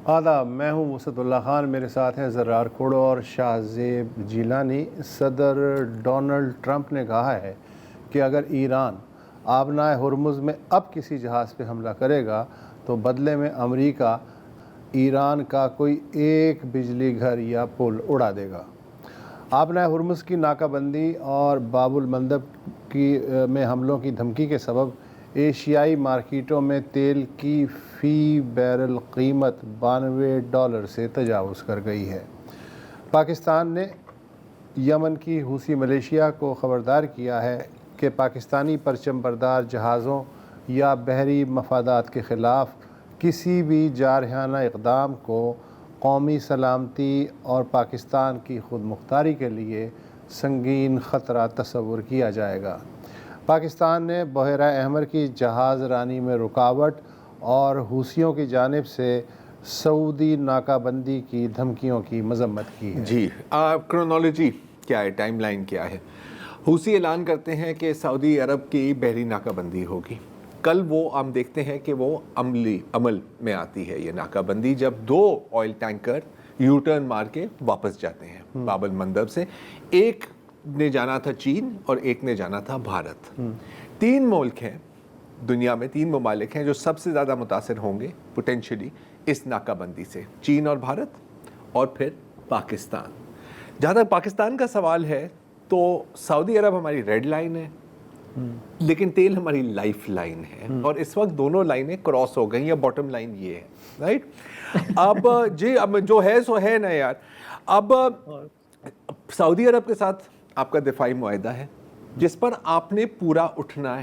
آداب، میں ہوں وسعت اللہ خان، میرے ساتھ ہیں زرار کھوڑو اور شاہ زیب جیلانی۔ صدر ڈونلڈ ٹرمپ نے کہا ہے کہ اگر ایران آبنائے ہرمز میں اب کسی جہاز پہ حملہ کرے گا تو بدلے میں امریکہ ایران کا کوئی ایک بجلی گھر یا پل اڑا دے گا۔ آبنائے ہرمز کی ناکہ بندی اور باب المندب میں حملوں کی دھمکی کے سبب ایشیائی مارکیٹوں میں تیل کی فی بیرل قیمت $92 سے تجاوز کر گئی ہے۔ پاکستان نے یمن کی حوثی ملیشیا کو خبردار کیا ہے کہ پاکستانی پرچم بردار جہازوں یا بحری مفادات کے خلاف کسی بھی جارحانہ اقدام کو قومی سلامتی اور پاکستان کی خود مختاری کے لیے سنگین خطرہ تصور کیا جائے گا۔ پاکستان نے بحیرہ احمر کی جہاز رانی میں رکاوٹ اور حوثیوں کی جانب سے سعودی ناکہ بندی کی دھمکیوں کی مذمت کی ہے۔ جی، کرونالوجی کیا ہے، ٹائم لائن کیا ہے؟ حوثی اعلان کرتے ہیں کہ سعودی عرب کی بحری ناکہ بندی ہوگی۔ کل وہ ہم دیکھتے ہیں کہ وہ عمل میں آتی ہے یہ ناکہ بندی، جب 2 آئل ٹینکر یو ٹرن مار کے واپس جاتے ہیں باب المندب سے۔ ایک نے جانا تھا چین اور ایک نے جانا تھا بھارت۔ 3 ملک ہیں دنیا میں، 3 ممالک ہیں جو سب سے زیادہ متاثر ہوں گے پوٹینشلی اس ناکہ بندی سے، چین اور بھارت اور پھر پاکستان۔ جہاں تک پاکستان کا سوال ہے تو سعودی عرب ہماری ریڈ لائن ہے، لیکن تیل ہماری لائف لائن ہے، اور اس وقت دونوں لائنیں کراس ہو گئی ہیں۔ باٹم لائن یہ ہے، رائٹ؟ اب جی، اب جو ہے سو ہے نا یار۔ اب سعودی عرب کے ساتھ آپ کا دفاعی معاہدہ ہے جس پر آپ نے پورا اٹھنا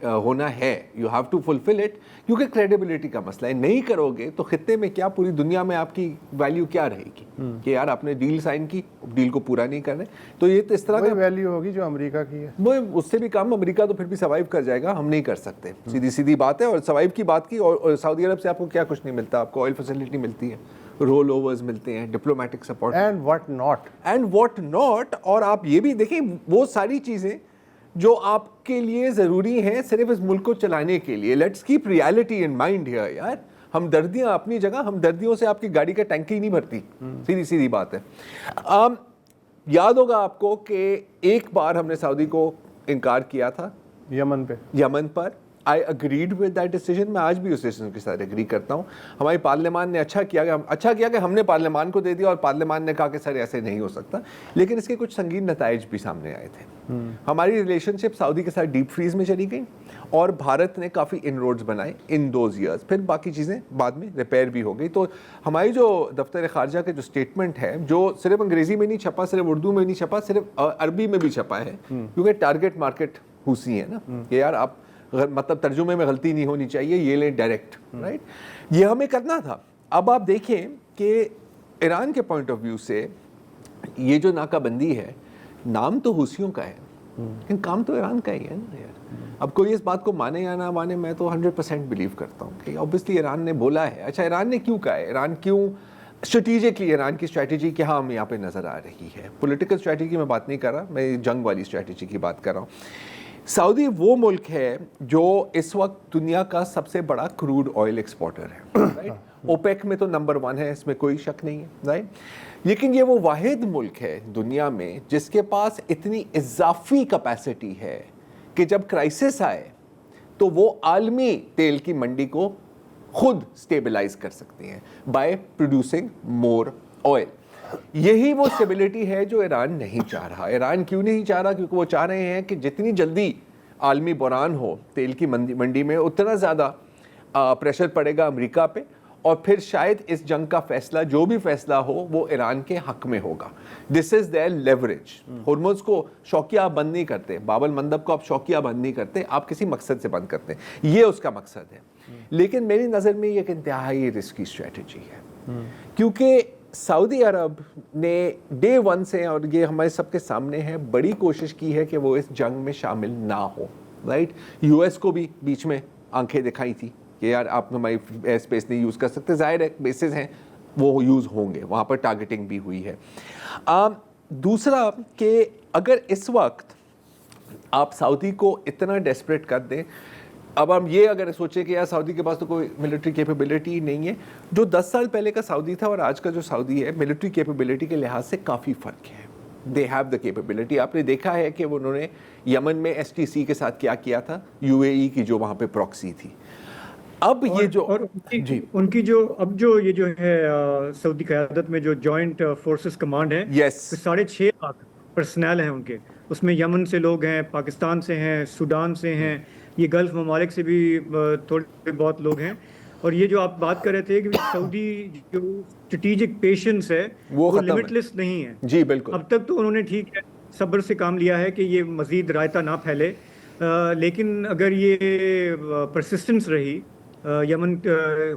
ہونا ہے، you have to fulfil it, کیونکہ کریڈیبلٹی کا مسئلہ ہے۔ نہیں کرو گے تو خطے میں کیا، پوری دنیا میں آپ کی ویلیو کیا رہے گی کہ یار آپ نے ڈیل سائن کی، ڈیل کو پورا نہیں کر رہے۔ تو یہ تو اس طرح کی ویلیو ہوگی جو امریکہ کی ہے، وہ اس سے بھی کم۔ امریکہ تو پھر بھی سروائیو کر جائے گا، ہم نہیں کر سکتے، سیدھی بات ہے۔ اور سروائیو کی بات کی، اور سعودی عرب سے آپ کو کیا کچھ نہیں ملتا، آپ کو آئل فیسلٹی ملتی ہے، رول اوورز ملتے ہیں، diplomatic support and what not. اور آپ یہ بھی دیکھیں، وہ ساری چیزیں جو آپ کے لیے ضروری ہیں صرف اس ملک کو چلانے کے لیے۔ Let's keep reality in mind here یار۔ ہمدردیاں اپنی جگہ، ہمدردیوں سے آپ کی گاڑی کا ٹینک ہی نہیں بھرتی، سیدھی بات ہے۔ یاد ہوگا آپ کو کہ ایک بار ہم نے سعودی کو انکار کیا تھا یمن پر۔ I agreed with that decision۔ میں آج بھی اس ڈیسیژن کے ساتھ ایگری کرتا ہوں۔ ہماری پارلیمان نے اچھا کیا کہ ہم نے پارلیمان کو دے دیا، اور پارلیمان نے کہا کہ سر ایسے نہیں ہو سکتا، لیکن اس کے کچھ سنگین نتائج بھی سامنے آئے تھے۔ ہماری ریلیشن شپ سعودی کے ساتھ ڈیپ فریز میں چلی گئی، اور بھارت نے کافی انروڈز بنائے ان دوز ایئرز۔ پھر باقی چیزیں بعد میں ریپیئر بھی ہو گئی۔ تو ہماری جو دفتر خارجہ کے جو اسٹیٹمنٹ ہے، جو صرف انگریزی میں نہیں چھپا، صرف اردو میں نہیں چھپا، صرف عربی میں بھی چھپا ہے، کیونکہ ٹارگٹ مارکیٹ حوثی ہے نا، کہ یار آپ مطلب ترجمے میں غلطی نہیں ہونی چاہیے، یہ لیں ڈائریکٹ، رائٹ؟ یہ ہمیں کرنا تھا۔ اب آپ دیکھیں کہ ایران کے پوائنٹ آف ویو سے یہ جو ناکہ بندی ہے، نام تو حوثیوں کا ہے لیکن کام تو ایران کا ہی ہے نا یار۔ اب کوئی اس بات کو مانے یا نہ مانے، میں تو 100% بلیو کرتا ہوں کہ اوبیسلی ایران نے بولا ہے۔ اچھا، ایران نے کیوں کہا ہے؟ ایران کیوں اسٹریٹجکلی، ایران کی اسٹریٹجی کیا ہم یہاں پہ نظر آ رہی ہے؟ پولیٹیکل اسٹریٹجی میں بات نہیں کر رہا، میں جنگ والی اسٹریٹجی کی بات کر رہا ہوں۔ سعودی وہ ملک ہے جو اس وقت دنیا کا سب سے بڑا کروڈ آئل ایکسپورٹر ہے، رائٹ؟ اوپیک میں تو نمبر 1 ہے، اس میں کوئی شک نہیں ہے، رائٹ؟ لیکن یہ وہ واحد ملک ہے دنیا میں جس کے پاس اتنی اضافی کیپیسٹی ہے کہ جب کرائسس آئے تو وہ عالمی تیل کی منڈی کو خود سٹیبلائز کر سکتے ہیں بائی پروڈیوسنگ مور آئل۔ یہی وہ اسٹیبلٹی ہے جو ایران نہیں چاہ رہا۔ ایران کیوں نہیں چاہ رہا؟ کیونکہ وہ چاہ رہے ہیں کہ جتنی جلدی عالمی بحران ہو تیل کی منڈی میں، اتنا زیادہ پریشر پڑے گا امریکہ پہ، اور پھر شاید اس جنگ کا فیصلہ، جو بھی فیصلہ ہو، وہ ایران کے حق میں ہوگا۔ دس از دیئر لیوریج۔ ہرمز کو شوقیہ آپ بند نہیں کرتے، باب المندب کو آپ شوقیہ بند نہیں کرتے، آپ کسی مقصد سے بند کرتے ہیں، یہ اس کا مقصد ہے۔ لیکن میری نظر میں یہ ایک انتہائی رسکی اسٹریٹجی ہے، کیونکہ سعودی عرب نے ڈے 1 سے، اور یہ ہمارے سب کے سامنے ہے، بڑی کوشش کی ہے کہ وہ اس جنگ میں شامل نہ ہو، رائٹ؟ یو ایس کو بھی بیچ میں آنکھیں دکھائی تھی کہ یار آپ ہماری ایئر اسپیس نہیں یوز کر سکتے۔ ظاہر ہے بیسز ہیں وہ یوز ہوں گے، وہاں پر ٹارگیٹنگ بھی ہوئی ہے۔ دوسرا کہ اگر اس وقت آپ سعودی کو اتنا ڈیسپریٹ کر دیں، اب ہم یہ اگر سوچیں کہ یار سعودی کے پاس تو کوئی ملٹری کیپیبلٹی نہیں ہے، جو 10 سال پہلے کا سعودی تھا اور آج کا جو سعودی ہے ملٹری کیپیبلٹی کے لحاظ سے کافی فرق ہے. They have the capability. آپ نے دیکھا ہے کہ انہوں نے یمن میں ایس ٹی سی کے ساتھ کیا کیا تھا، یو اے ای کی جو وہاں پہ پراکسی تھی. اب یہ جو اور ان کی جو اب جو یہ جو ہے سعودی قیادت میں جو جوائنٹ فورسز کمانڈ ہے، یس 6.5 لاکھ پرسنل ہیں ان کے، اس میں یمن سے لوگ ہیں، پاکستان سے ہیں، سوڈان سے ہیں، یہ گلف ممالک سے بھی تھوڑے بہت لوگ ہیں. اور یہ جو آپ بات کر رہے تھے کہ سعودی جو اسٹریٹجک پیشنس ہے وہ لمٹ لیس نہیں ہے. جی بالکل. اب تک تو انہوں نے ٹھیک ہے صبر سے کام لیا ہے کہ یہ مزید رائتا نہ پھیلے، لیکن اگر یہ پرسسٹنس رہی یمن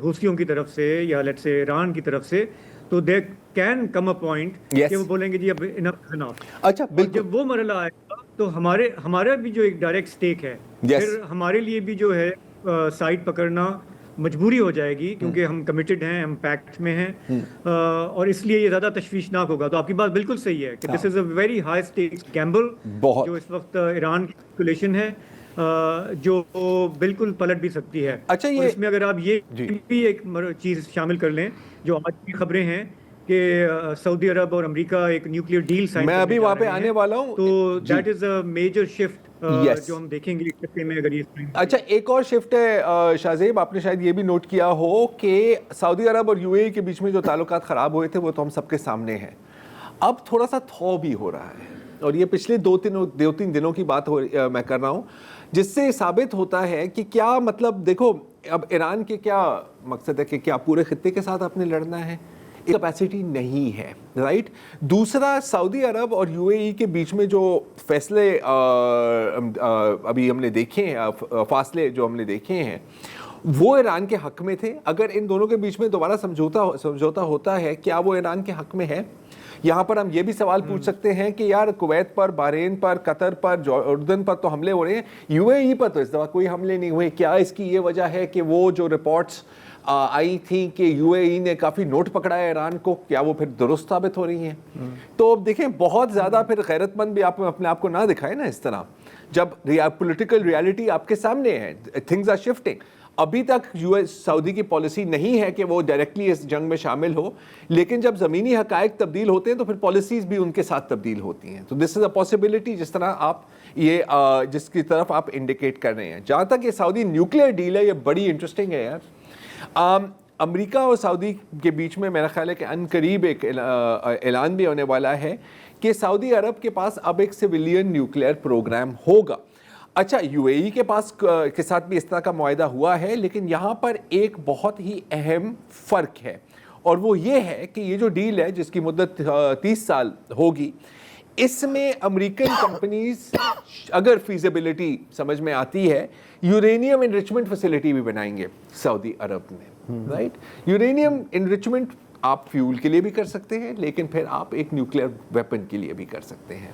حوثیوں کی طرف سے یا لیٹ سے ایران کی طرف سے، تو they can come a point کہ وہ بولیں گے جی اب انف انف. اچھا بالکل. جب وہ مرحلہ آئے گا تو ہمارا بھی جو ایک ڈائریکٹ سٹیک ہے، پھر ہمارے لیے بھی جو ہے سائڈ پکڑنا مجبوری ہو جائے گی، کیونکہ ہم کمیٹڈ ہیں، ہم پیکٹ میں ہیں، اور اس لیے یہ زیادہ تشویشناک ہوگا. تو آپ کی بات بالکل صحیح ہے کہ this is a very high stake gamble جو اس وقت ایران کی کیلکولیشن ہے، جو بالکل پلٹ بھی سکتی ہے. اچھا اور اس میں اگر آپ یہ بھی ایک چیز شامل کر لیں جو آج کی خبریں ہیں کہ سعودی عرب اور امریکہ ایک نیوکلیئر ڈیل سائن میں ابھی وہاں پہ آنے والا ہوں، تو that is a major shift جو ہم دیکھیں گے میں اگر یہ. اچھا ایک اور شفٹ ہے شاہ زیب، آپ نے شاید یہ بھی نوٹ کیا ہو کہ سعودی عرب اور یو اے ای کے بیچ میں جو تعلقات خراب ہوئے تھے وہ تو ہم سب کے سامنے ہیں. اب تھوڑا سا تھو بھی ہو رہا ہے، اور یہ پچھلے دو تین دنوں کی بات میں کر رہا ہوں، جس سے ثابت ہوتا ہے کہ کیا مطلب دیکھو اب ایران کے کیا مقصد ہے کہ کیا پورے خطے کے ساتھ آپ نے لڑنا ہے، کیپیسٹی نہیں ہے، رائٹ. دوسرا سعودی عرب اور یو اے ای کے بیچ میں جو فیصلے ابھی ہم نے دیکھے ہیں، فاصلے جو ہم نے دیکھے ہیں وہ ایران کے حق میں تھے. اگر ان دونوں کے بیچ میں دوبارہ سمجھوتا ہوتا ہے، کیا وہ ایران کے حق میں ہے؟ یہاں پر ہم یہ بھی سوال پوچھ سکتے ہیں کہ یار کویت پر، بحرین پر، قطر پر، اردن پر تو حملے ہو رہے ہیں، یو اے ای پر تو اس دفعہ کوئی حملے نہیں ہوئے. کیا اس کی یہ وجہ ہے کہ وہ جو رپورٹس آئی تھیں کہ یو اے ای نے کافی نوٹ پکڑا ہے ایران کو، کیا وہ پھر درست ثابت ہو رہی ہیں؟ تو دیکھیں بہت زیادہ پھر غیرت مند بھی آپ اپنے آپ کو نہ دکھائیں نا اس طرح، جب پولیٹیکل ریالٹی آپ کے سامنے ہے. Things are shifting. ابھی تک یو ایس سعودی کی پالیسی نہیں ہے کہ وہ ڈائریکٹلی اس جنگ میں شامل ہو، لیکن جب زمینی حقائق تبدیل ہوتے ہیں تو پھر پالیسیز بھی ان کے ساتھ تبدیل ہوتی ہیں. تو دس از اے پاسبلٹی جس طرح آپ یہ جس کی طرف آپ انڈیکیٹ کر رہے ہیں. جہاں تک یہ سعودی نیوکلیئر ڈیل ہے، یہ بڑی انٹرسٹنگ ہے یار. امریکہ اور سعودی کے بیچ میں میرا خیال ہے کہ ان قریب ایک اعلان بھی ہونے والا ہے کہ سعودی عرب کے پاس اب ایک سویلین نیوکلیئر پروگرام ہوگا. اچھا یو اے ای کے پاس کے ساتھ بھی اس طرح کا معاہدہ ہوا ہے، لیکن یہاں پر ایک بہت ہی اہم فرق ہے، اور وہ یہ ہے کہ یہ جو ڈیل ہے جس کی مدت 30 سال ہوگی، اس میں امریکن کمپنیز اگر فیزیبلٹی سمجھ میں آتی ہے یورینیم انریچمنٹ فیسلٹی بھی بنائیں گے سعودی عرب میں، رائٹ. یورینیم انریچمنٹ آپ فیول کے لیے بھی کر سکتے ہیں، لیکن پھر آپ ایک نیوکلیئر ویپن کے لیے بھی کر سکتے ہیں.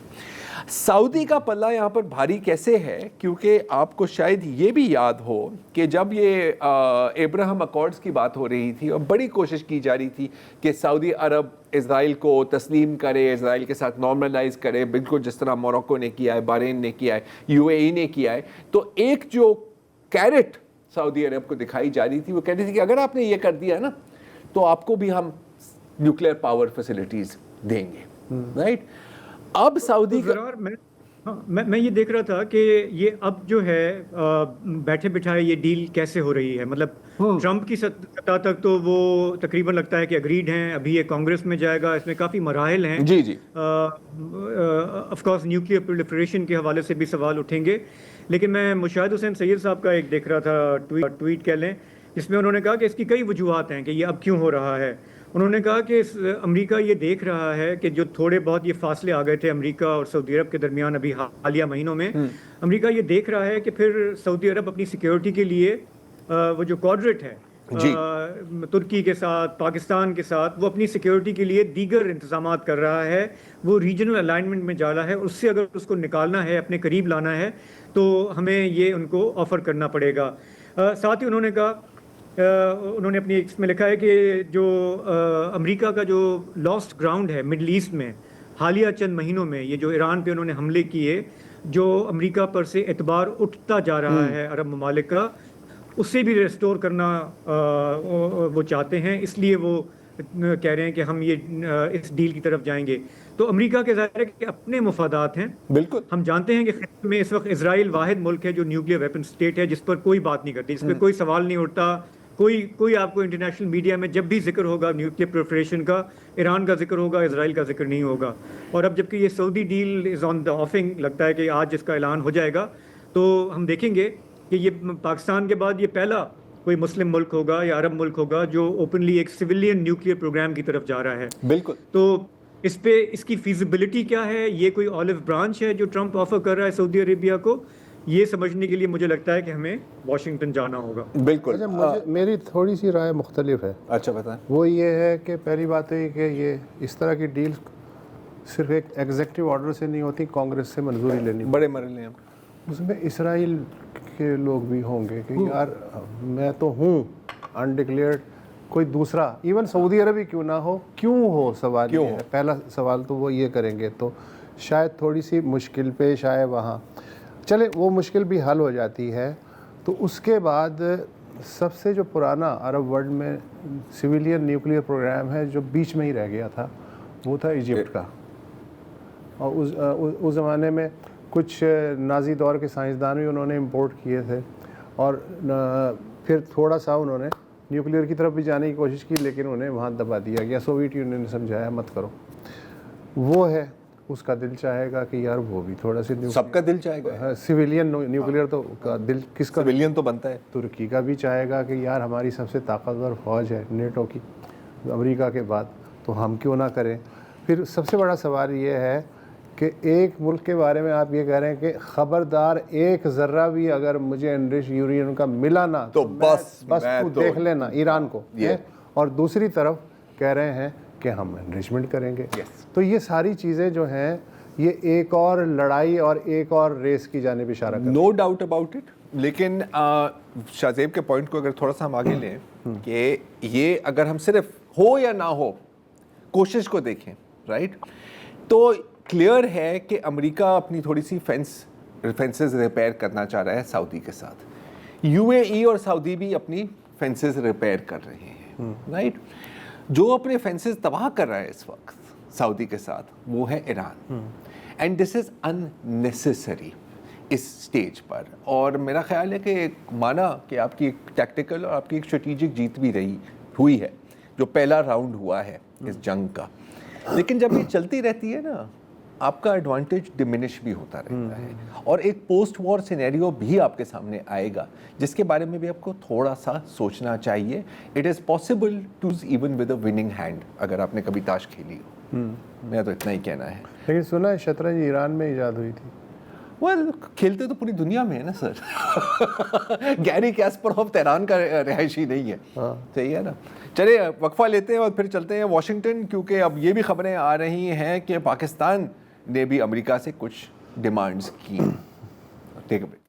سعودی کا پلہ یہاں پر بھاری کیسے ہے؟ کیونکہ آپ کو شاید یہ بھی یاد ہو کہ جب یہ ابراہم اکارڈز کی بات ہو رہی تھی اور بڑی کوشش کی جا رہی تھی کہ سعودی عرب اسرائیل کو تسلیم کرے، اسرائیل کے ساتھ نارملائز کرے، بالکل جس طرح موروکو نے کیا ہے، بحرین نے کیا ہے، یو اے ای نے کیا ہے، تو ایک جو کیرٹ سعودی عرب کو دکھائی جا رہی تھی وہ کہتی تھی کہ اگر آپ نے یہ کر دیا نا تو آپ کو بھی ہم نیوکلیئر پاور فیسلٹیز دیں گے، رائٹ. اب سعودی میں یہ دیکھ رہا تھا کہ یہ اب جو ہے بیٹھے بٹھائے یہ ڈیل کیسے ہو رہی ہے. مطلب ٹرمپ کی سطح تک تو وہ تقریباً لگتا ہے کہ اگریڈ ہیں، ابھی یہ کانگریس میں جائے گا، اس میں کافی مراحل ہیں. جی جی آف کورس نیوکلیئر پرولیفریشن کے حوالے سے بھی سوال اٹھیں گے. لیکن میں مشاہد حسین سید صاحب کا ایک دیکھ رہا تھا ٹویٹ کہہ لیں، جس میں انہوں نے کہا کہ اس کی کئی وجوہات ہیں کہ یہ اب کیوں ہو رہا ہے. انہوں نے کہا کہ امریکہ یہ دیکھ رہا ہے کہ جو تھوڑے بہت یہ فاصلے آ گئے تھے امریکہ اور سعودی عرب کے درمیان ابھی حالیہ مہینوں میں، امریکہ یہ دیکھ رہا ہے کہ پھر سعودی عرب اپنی سیکیورٹی کے لیے وہ جو کوارڈریٹ ہے ترکی کے ساتھ، پاکستان کے ساتھ، وہ اپنی سیکیورٹی کے لیے دیگر انتظامات کر رہا ہے، وہ ریجنل الائنمنٹ میں جا رہا ہے. اس سے اگر اس کو نکالنا ہے، اپنے قریب لانا ہے، تو ہمیں یہ ان کو آفر کرنا پڑے گا. ساتھ ہی انہوں نے کہا، انہوں نے اپنی ایکس میں لکھا ہے کہ جو امریکہ کا جو لاسٹ گراؤنڈ ہے مڈل ایسٹ میں حالیہ چند مہینوں میں، یہ جو ایران پہ انہوں نے حملے کیے، جو امریکہ پر سے اعتبار اٹھتا جا رہا ہے عرب ممالک کا، اسے بھی ریسٹور کرنا وہ چاہتے ہیں، اس لیے وہ کہہ رہے ہیں کہ ہم یہ اس ڈیل کی طرف جائیں گے. تو امریکہ کے ظاہر ہے کہ اپنے مفادات ہیں. بالکل ہم جانتے ہیں کہ خطے میں اس وقت اسرائیل واحد ملک ہے جو نیوکلیر ویپن اسٹیٹ ہے، جس پر کوئی بات نہیں کرتی، جس پہ کوئی سوال نہیں اٹھتا. کوئی آپ کو انٹرنیشنل میڈیا میں جب بھی ذکر ہوگا نیوکلیر پرولیفریشن کا، ایران کا ذکر ہوگا، اسرائیل کا ذکر نہیں ہوگا. اور اب جبکہ یہ سعودی ڈیل از آن دا آفنگ، لگتا ہے کہ آج اس کا اعلان ہو جائے گا، تو ہم دیکھیں گے کہ یہ پاکستان کے بعد یہ پہلا کوئی مسلم ملک ہوگا یا عرب ملک ہوگا جو اوپنلی ایک سویلین نیوکلیر پروگرام کی طرف جا رہا ہے. بالکل. تو اس پہ اس کی فیزیبلٹی کیا ہے، یہ کوئی آلو برانچ ہے جو ٹرمپ آفر کر رہا ہے سعودی عربیہ کو، یہ سمجھنے کے لیے مجھے لگتا ہے کہ ہمیں واشنگٹن جانا ہوگا. بالکل. میری تھوڑی سی رائے مختلف ہے. اچھا بتائیں. وہ یہ ہے کہ پہلی بات ہے کہ یہ اس طرح کی ڈیل صرف ایک ایگزیکٹو آرڈر سے نہیں ہوتی، کانگریس سے منظوری لینی بڑے مرحلے ہیں. اس میں اسرائیل کے لوگ بھی ہوں گے کہ یار میں تو ہوں انڈکلیئرڈ، کوئی دوسرا ایون سعودی عرب ہی کیوں نہ ہو، کیوں ہو، سوال یہ ہے. پہلا سوال تو وہ یہ کریں گے تو شاید تھوڑی سی مشکل پیش آئے وہاں. چلے وہ مشکل بھی حل ہو جاتی ہے. تو اس کے بعد سب سے جو پرانا عرب ورلڈ میں سویلین نیوکلیر پروگرام ہے جو بیچ میں ہی رہ گیا تھا، وہ تھا ایجپٹ کا. اور اس زمانے میں کچھ نازی دور کے سائنسدان بھی انہوں نے امپورٹ کیے تھے، اور پھر تھوڑا سا انہوں نے نیوکلیر کی طرف بھی جانے کی کوشش کی، لیکن انہیں وہاں دبا دیا گیا. سوویت یونین نے سمجھایا مت کرو. وہ ہے اس کا دل چاہے گا کہ یار وہ بھی تھوڑا سی سب کا دل چاہے گا. سویلین نیوکلیر تو کا دل کس کا؟ سویلین تو بنتا ہے. ترکی کا بھی چاہے گا کہ یار ہماری سب سے طاقتور فوج ہے نیٹو کی امریکہ کے بعد، تو ہم کیوں نہ کریں. پھر سب سے بڑا سوال یہ ہے کہ ایک ملک کے بارے میں آپ یہ کہہ رہے ہیں کہ خبردار ایک ذرہ بھی اگر مجھے انرچ یورینیم کا ملا نا تو بس تو دیکھ لینا ایران کو. اور دوسری طرف کہہ رہے ہیں کہ ہم انریچمنٹ کریں گے. تو یہ ساری چیزیں جو ہیں یہ ایک اور لڑائی اور ایک اور ریس کی جانب اشارہ کرتی ہیں. No doubt about it. لیکن شاہزیب کے پوائنٹ کو اگر تھوڑا سا ہم آگے لیں کہ یہ اگر ہم صرف ہو یا نہ ہو کوشش کو دیکھیں، رائٹ، تو کلیئر ہے کہ امریکہ اپنی تھوڑی سی فینسز ریپیئر کرنا چاہ رہا ہے سعودی کے ساتھ. یو اے ای اور سعودی بھی اپنی فینسز ریپیئر کر رہے ہیں، رائٹ. جو اپنے فینسز تباہ کر رہا ہے اس وقت سعودی کے ساتھ وہ ہے Iran. And this is unnecessary اس سٹیج پر. اور میرا خیال ہے کہ مانا کہ آپ کی ایک ٹیکٹیکل اور آپ کی ایک اسٹریٹجک جیت بھی ہوئی ہے جو پہلا راؤنڈ ہوا ہے اس جنگ کا. لیکن جب یہ چلتی رہتی ہے نا آپ کا ایڈوانٹیج ڈمینش بھی ہوتا رہتا ہے، اور ایک پوسٹ وار سینیریو بھی آپ کے سامنے آئے گا جس کے بارے میں بھی آپ کو تھوڑا سا سوچنا چاہیے. It is possible to even with a winning hand اگر آپ نے کبھی تاش کھیلی ہو. میرا تو اتنا ہی کہنا ہے. لیکن سنا ہے شطرنج ایران میں ایجاد ہوئی تھی. ویل کھیلتے تو پوری دنیا میں ہے نا سر. گیری کاسپروف تہران کا رہائشی نہیں ہے. صحیح ہے نا. چلے وقفہ لیتے ہیں اور پھر چلتے ہیں واشنگٹن، کیونکہ اب یہ بھی خبریں آ رہی ہیں کہ پاکستان نے بھی امریکہ سے کچھ ڈیمانڈز کی. ٹیک اے بریک.